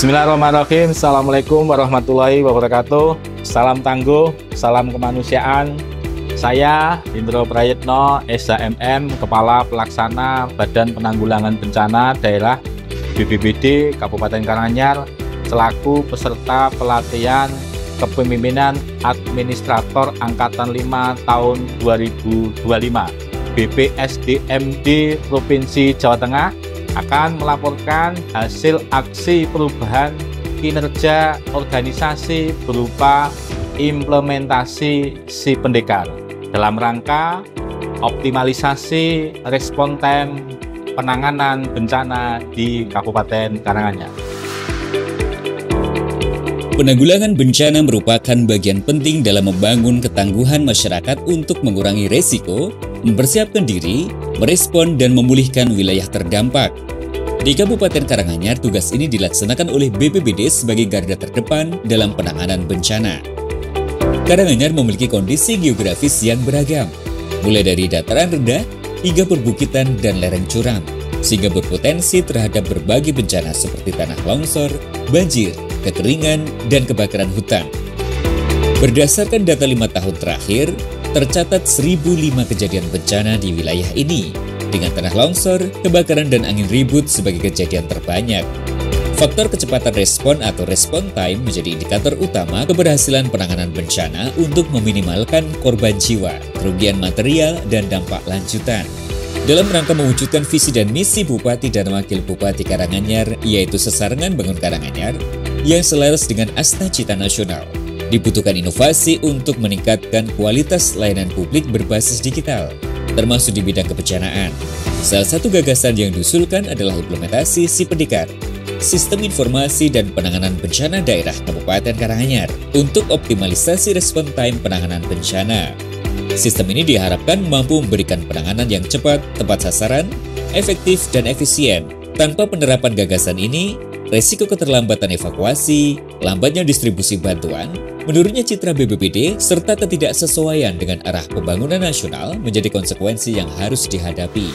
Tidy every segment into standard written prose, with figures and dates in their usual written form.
Bismillahirrahmanirrahim. Assalamualaikum warahmatullahi wabarakatuh. Salam tangguh, salam kemanusiaan. Saya Indro Prayitno, SHMM, Kepala Pelaksana Badan Penanggulangan Bencana Daerah BPBD Kabupaten Karanganyar, selaku peserta pelatihan kepemimpinan Administrator Angkatan 5 tahun 2025 BPSDMD Provinsi Jawa Tengah, akan melaporkan hasil aksi perubahan kinerja organisasi berupa implementasi Si Pendekar dalam rangka optimalisasi respon time penanganan bencana di Kabupaten Karanganyar. Penanggulangan bencana merupakan bagian penting dalam membangun ketangguhan masyarakat untuk mengurangi resiko, mempersiapkan diri, merespon dan memulihkan wilayah terdampak. Di Kabupaten Karanganyar, tugas ini dilaksanakan oleh BPBD sebagai garda terdepan dalam penanganan bencana. Karanganyar memiliki kondisi geografis yang beragam, mulai dari dataran rendah hingga perbukitan dan lereng curam, sehingga berpotensi terhadap berbagai bencana seperti tanah longsor, banjir, kekeringan, dan kebakaran hutan. Berdasarkan data 5 tahun terakhir, tercatat 1005 kejadian bencana di wilayah ini, dengan tanah longsor, kebakaran, dan angin ribut sebagai kejadian terbanyak. Faktor kecepatan respon atau respon time menjadi indikator utama keberhasilan penanganan bencana untuk meminimalkan korban jiwa, kerugian material, dan dampak lanjutan. Dalam rangka mewujudkan visi dan misi Bupati dan Wakil Bupati Karanganyar, yaitu Sesarengan Bangun Karanganyar, yang selaras dengan Asna Cita Nasional, dibutuhkan inovasi untuk meningkatkan kualitas layanan publik berbasis digital, termasuk di bidang kebencanaan. Salah satu gagasan yang diusulkan adalah implementasi Si Pendekar, Sistem Informasi dan Penanganan Bencana Daerah Kabupaten Karanganyar, untuk optimalisasi respon time penanganan bencana. Sistem ini diharapkan mampu memberikan penanganan yang cepat, tepat sasaran, efektif, dan efisien. Tanpa penerapan gagasan ini, resiko keterlambatan evakuasi, lambatnya distribusi bantuan, menurunnya citra BPBD, serta ketidaksesuaian dengan arah pembangunan nasional menjadi konsekuensi yang harus dihadapi.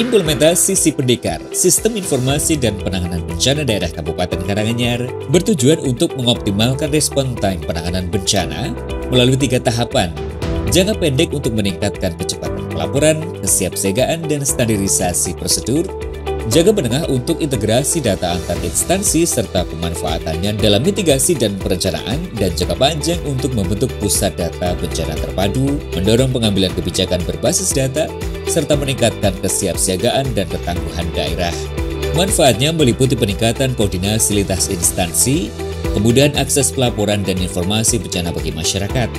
Implementasi Si Pendekar, Sistem Informasi dan Penanganan Bencana Daerah Kabupaten Karanganyar, bertujuan untuk mengoptimalkan respon time penanganan bencana melalui 3 tahapan. Jangka pendek untuk meningkatkan kecepatan pelaporan, kesiapsiagaan, dan standarisasi prosedur. Jangka menengah untuk integrasi data antar instansi serta pemanfaatannya dalam mitigasi dan perencanaan, dan jangka panjang untuk membentuk pusat data bencana terpadu, mendorong pengambilan kebijakan berbasis data, serta meningkatkan kesiapsiagaan dan ketangguhan daerah. Manfaatnya meliputi peningkatan koordinasi lintas instansi, kemudahan akses pelaporan dan informasi bencana bagi masyarakat,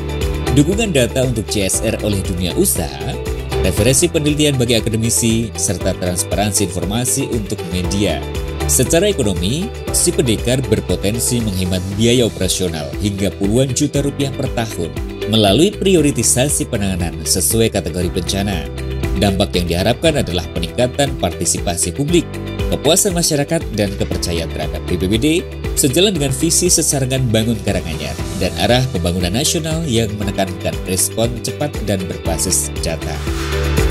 dukungan data untuk CSR oleh dunia usaha, referensi penelitian bagi akademisi, serta transparansi informasi untuk media. Secara ekonomi, Si Pendekar berpotensi menghemat biaya operasional hingga puluhan juta rupiah per tahun melalui prioritisasi penanganan sesuai kategori bencana. Dampak yang diharapkan adalah peningkatan partisipasi publik, kepuasan masyarakat, dan kepercayaan terhadap BPBD sejalan dengan visi Sesarengan Bangun Karanganyar dan arah pembangunan nasional yang menekankan respon cepat dan berbasis data.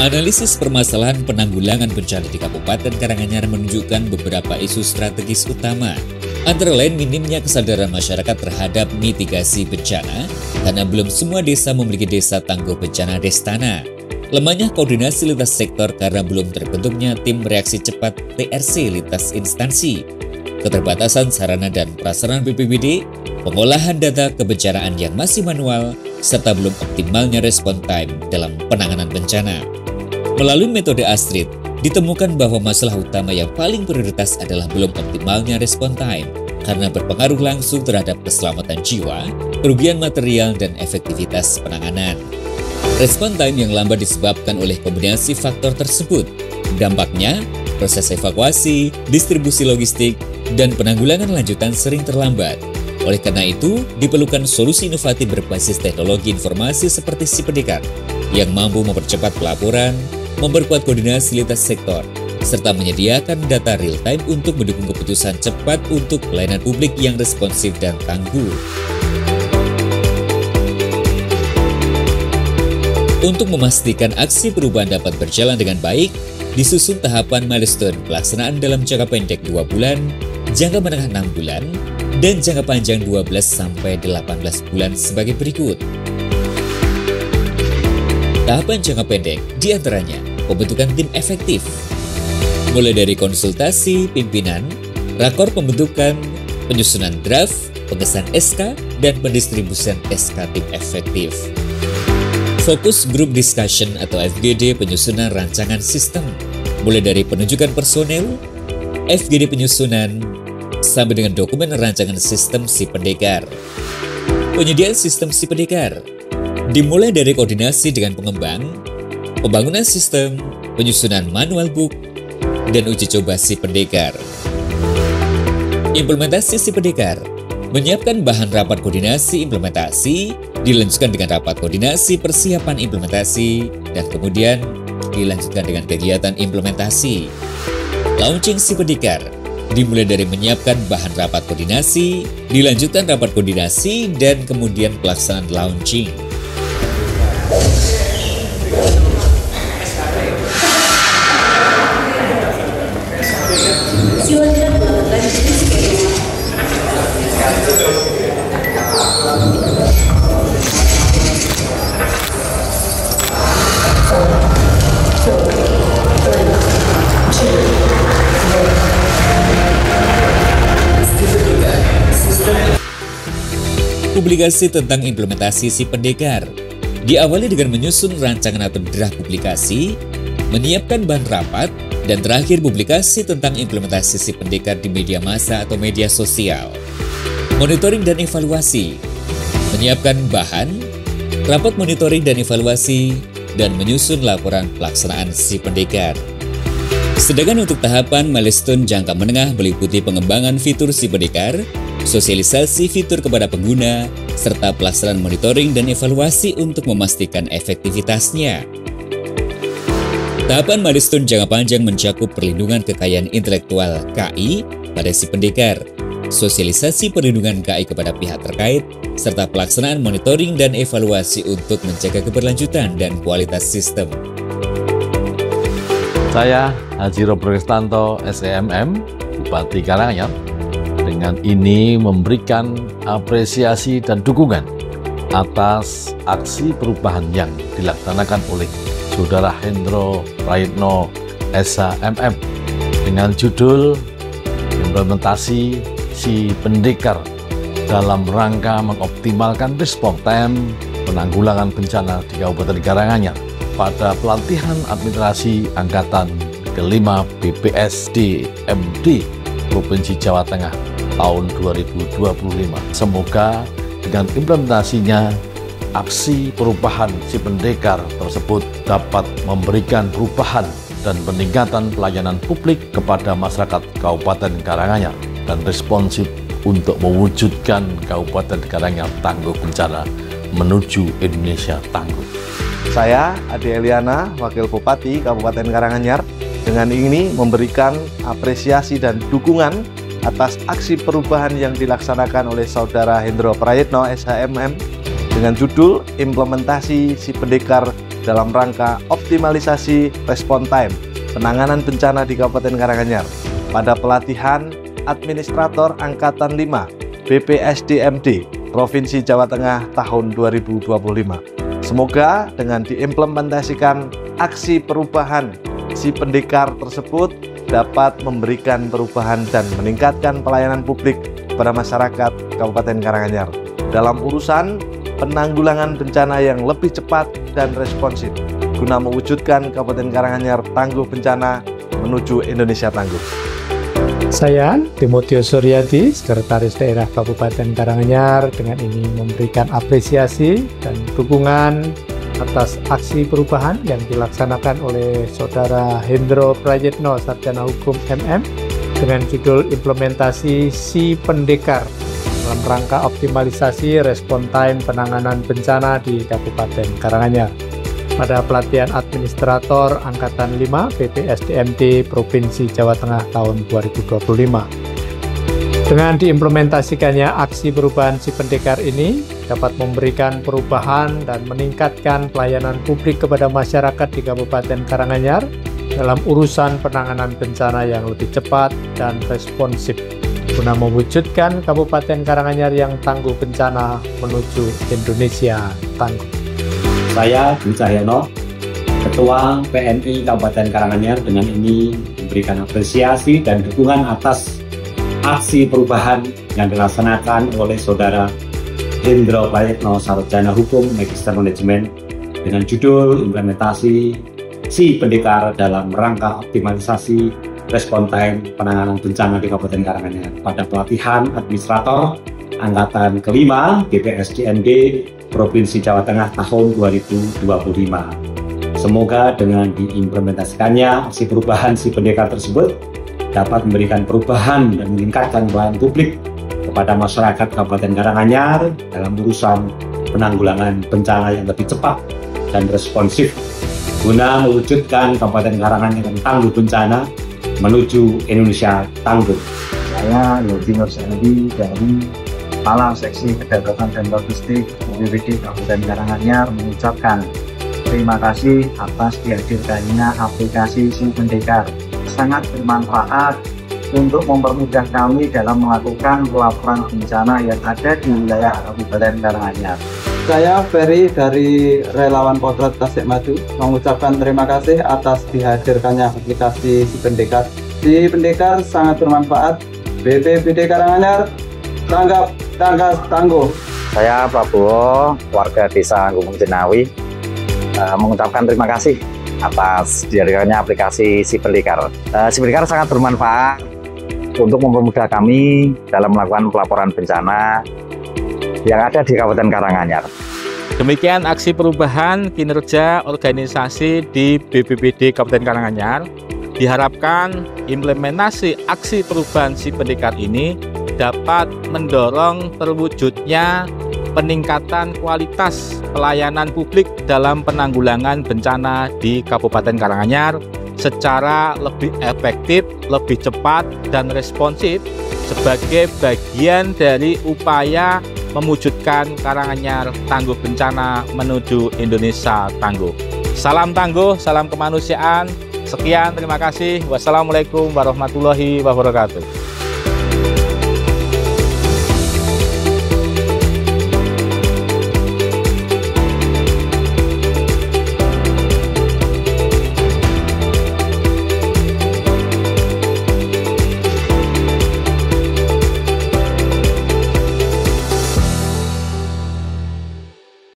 Analisis permasalahan penanggulangan bencana di Kabupaten Karanganyar menunjukkan beberapa isu strategis utama, antara lain minimnya kesadaran masyarakat terhadap mitigasi bencana karena belum semua desa memiliki desa tangguh bencana Destana, lemahnya koordinasi lintas sektor karena belum terbentuknya tim reaksi cepat TRC lintas instansi, keterbatasan sarana dan prasarana BPBD, pengolahan data kebencanaan yang masih manual, serta belum optimalnya respon time dalam penanganan bencana. Melalui metode ASTRID, ditemukan bahwa masalah utama yang paling prioritas adalah belum optimalnya respon time karena berpengaruh langsung terhadap keselamatan jiwa, kerugian material, dan efektivitas penanganan. Respon time yang lambat disebabkan oleh kombinasi faktor tersebut. Dampaknya, proses evakuasi, distribusi logistik, dan penanggulangan lanjutan sering terlambat. Oleh karena itu, diperlukan solusi inovatif berbasis teknologi informasi seperti Si Pendekar yang mampu mempercepat pelaporan, memperkuat koordinasi lintas sektor, serta menyediakan data real-time untuk mendukung keputusan cepat untuk pelayanan publik yang responsif dan tangguh. Untuk memastikan aksi perubahan dapat berjalan dengan baik, disusun tahapan milestone pelaksanaan dalam jangka pendek 2 bulan, jangka menengah 6 bulan, dan jangka panjang 12-18 bulan sebagai berikut. Tahapan jangka pendek diantaranya pembentukan tim efektif, mulai dari konsultasi pimpinan, rakor pembentukan, penyusunan draft, pengesahan SK, dan pendistribusian SK tim efektif. Fokus Group Discussion atau FGD penyusunan rancangan sistem, mulai dari penunjukan personel, FGD penyusunan, sampai dengan dokumen rancangan sistem si pendekar. Penyediaan sistem si pendekar dimulai dari koordinasi dengan pengembang, pembangunan sistem, penyusunan manual book, dan uji coba si pendekar. Implementasi si pendekar menyiapkan bahan rapat koordinasi implementasi, dilanjutkan dengan rapat koordinasi persiapan implementasi, dan kemudian dilanjutkan dengan kegiatan implementasi. Launching si pendekar dimulai dari menyiapkan bahan rapat koordinasi, dilanjutkan rapat koordinasi, dan kemudian pelaksanaan launching. Publikasi tentang implementasi si pendekar diawali dengan menyusun rancangan atau draft publikasi, menyiapkan bahan rapat, dan terakhir publikasi tentang implementasi si pendekar di media massa atau media sosial. Monitoring dan evaluasi, menyiapkan bahan, rapat monitoring dan evaluasi, dan menyusun laporan pelaksanaan si pendekar. Sedangkan untuk tahapan milestone jangka menengah meliputi pengembangan fitur si pendekar, sosialisasi fitur kepada pengguna, serta pelaksanaan monitoring dan evaluasi untuk memastikan efektivitasnya. Tahapan milestone jangka panjang mencakup perlindungan kekayaan intelektual KI pada si pendekar, sosialisasi perlindungan KI kepada pihak terkait, serta pelaksanaan monitoring dan evaluasi untuk menjaga keberlanjutan dan kualitas sistem. Saya Haji Robert Kristanto, SEMM, Bupati Karanganyar, dengan ini memberikan apresiasi dan dukungan atas aksi perubahan yang dilaksanakan oleh Saudara Hendro Prayitno, SHMM, dengan judul Implementasi si pendekar dalam rangka mengoptimalkan respon time penanggulangan bencana di Kabupaten Karanganyar pada pelatihan administrasi Angkatan ke-5 BPSDMD Provinsi Jawa Tengah tahun 2025. Semoga dengan implementasinya aksi perubahan si pendekar tersebut dapat memberikan perubahan dan peningkatan pelayanan publik kepada masyarakat Kabupaten Karanganyar dan responsif untuk mewujudkan Kabupaten Karanganyar tangguh bencana menuju Indonesia tangguh. Saya Ade Eliana, Wakil Bupati Kabupaten Karanganyar, dengan ini memberikan apresiasi dan dukungan atas aksi perubahan yang dilaksanakan oleh Saudara Hendro Prayitno, SHMM, dengan judul Implementasi si pendekar dalam rangka optimalisasi respon time penanganan bencana di Kabupaten Karanganyar pada pelatihan Administrator Angkatan 5 BPSDMD Provinsi Jawa Tengah tahun 2025. Semoga dengan diimplementasikan aksi perubahan si pendekar tersebut dapat memberikan perubahan dan meningkatkan pelayanan publik kepada masyarakat Kabupaten Karanganyar dalam urusan penanggulangan bencana yang lebih cepat dan responsif guna mewujudkan Kabupaten Karanganyar tangguh bencana menuju Indonesia tangguh. Saya Timotius Suryadi, Sekretaris Daerah Kabupaten Karanganyar, dengan ini memberikan apresiasi dan dukungan atas aksi perubahan yang dilaksanakan oleh Saudara Hendro Prayitno, Sarjana Hukum MM, dengan judul Implementasi si pendekar dalam rangka optimalisasi respon time penanganan bencana di Kabupaten Karanganyar pada pelatihan Administrator Angkatan 5 BPSDMD Provinsi Jawa Tengah tahun 2025. Dengan diimplementasikannya aksi perubahan si pendekar ini dapat memberikan perubahan dan meningkatkan pelayanan publik kepada masyarakat di Kabupaten Karanganyar dalam urusan penanganan bencana yang lebih cepat dan responsif guna mewujudkan Kabupaten Karanganyar yang tangguh bencana menuju Indonesia tangguh. Saya Budi Cahyono, Ketua PNI Kabupaten Karanganyar, dengan ini memberikan apresiasi dan dukungan atas aksi perubahan yang dilaksanakan oleh Saudara Hendro Prayitno, Sarjana Hukum Magister Manajemen, dengan judul implementasi Si Pendekar dalam rangka optimalisasi respon time penanganan bencana di Kabupaten Karanganyar pada pelatihan administrator Angkatan ke-5 BPSDNB Provinsi Jawa Tengah tahun 2025. Semoga dengan diimplementasikannya aksi perubahan Si Pendekar tersebut dapat memberikan perubahan dan meningkatkan pelayanan publik kepada masyarakat Kabupaten Karanganyar dalam urusan penanggulangan bencana yang lebih cepat dan responsif guna mewujudkan Kabupaten Karanganyar yang tangguh bencana menuju Indonesia tangguh. Saya Yogi Nur Sandi dari Kepala Seksi Kedaruratan dan Logistik BPBD Kabupaten Karanganyar mengucapkan terima kasih atas dihadirkannya aplikasi Si Pendekar. Sangat bermanfaat untuk mempermudah kami dalam melakukan pelaporan bencana yang ada di wilayah Kabupaten Karanganyar. Saya Ferry dari Relawan Kodrat Tasikmadu mengucapkan terima kasih atas dihadirkannya aplikasi Si Pendekar. Si Pendekar sangat bermanfaat. BPBD Karanganyar tanggap tangguh. Saya Prabowo, warga Desa Gumung Jenawi, mengucapkan terima kasih atas dihadirkannya aplikasi Si Pendekar. Si Pendekar sangat bermanfaat untuk mempermudah kami dalam melakukan pelaporan bencana yang ada di Kabupaten Karanganyar. Demikian aksi perubahan kinerja organisasi di BPBD Kabupaten Karanganyar. Diharapkan implementasi aksi perubahan Si Pendekar ini dapat mendorong terwujudnya peningkatan kualitas pelayanan publik dalam penanggulangan bencana di Kabupaten Karanganyar secara lebih efektif, lebih cepat, dan responsif sebagai bagian dari upaya mewujudkan Karanganyar tangguh bencana menuju Indonesia tangguh. Salam tangguh, salam kemanusiaan. Sekian, terima kasih. Wassalamualaikum warahmatullahi wabarakatuh.